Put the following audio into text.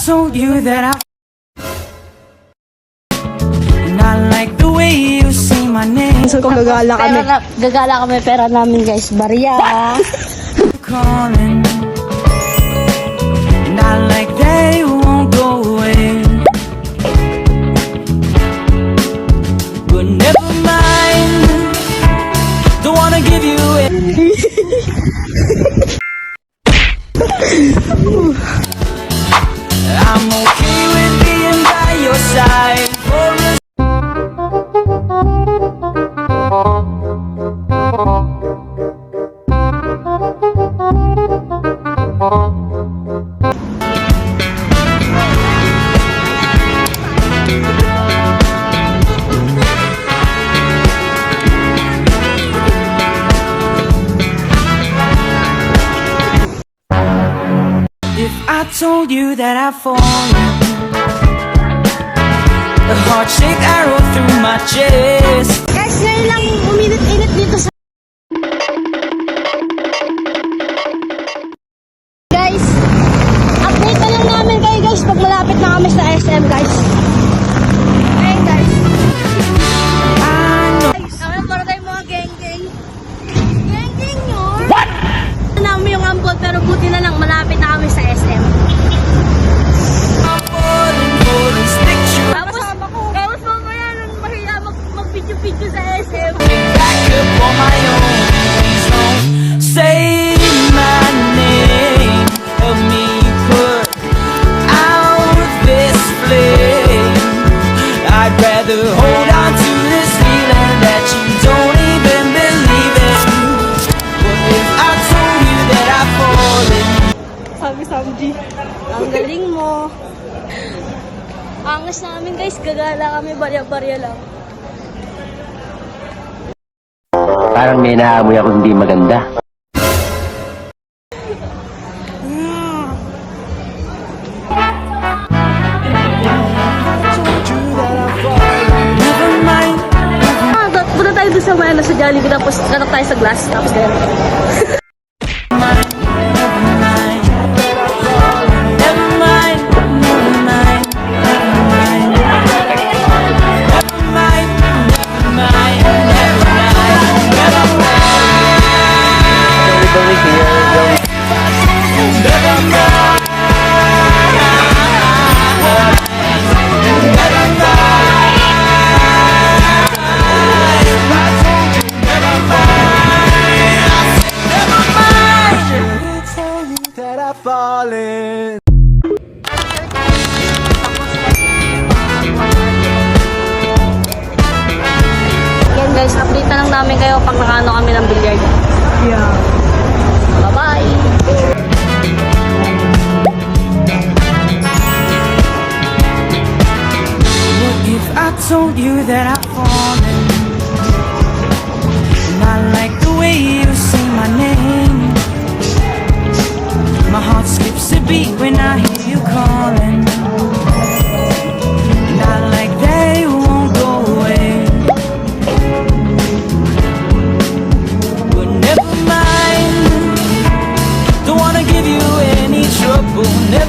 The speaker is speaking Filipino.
told you that and I like the way you say my name. So kung gagala kami. Gagala kami, pera namin guys, barya. Calling, and I like that you won't go away. But never mind, don't wanna give you it. I'm okay with being by your side for a If I told you that I've fallen, a heart-shaped arrow through my chest. Guys, ngayon lang uminit-init dito sa... Guys, update na lang namin kayo guys pag malapit na kami sa SM guys. Ayun guys. Guys, para tayo mga geng-geng. Geng-geng yun. What? Namin yung ambot pero buti na lang malapit na kami sa SM. Tapos mamaya nung mahiya mag-video-video sa SM. Back up on my own. Please don't say my name. Help me put out this flame. I'd rather hold on to this feeling that you don't even believe in. What if I told you that I've fallen? Sabi Samji. Ang galing mo. Angas namin guys, gagala kami, barya-barya lang. Parang may naamoy ako hindi maganda. Never mind. Punta tayo doon sa may sa Jollibee, tapos kanak tayo sa glass, tapos ganyan. Falling. Yan guys, update na lang namin kayo pag nakaano kami ng billiard. Yeah. Bye-bye! What if I told you that I've fallen? And I like the way you say my name. My heart skips a beat when I hear you calling. And I like that you won't go away. But never mind, don't wanna give you any trouble. Never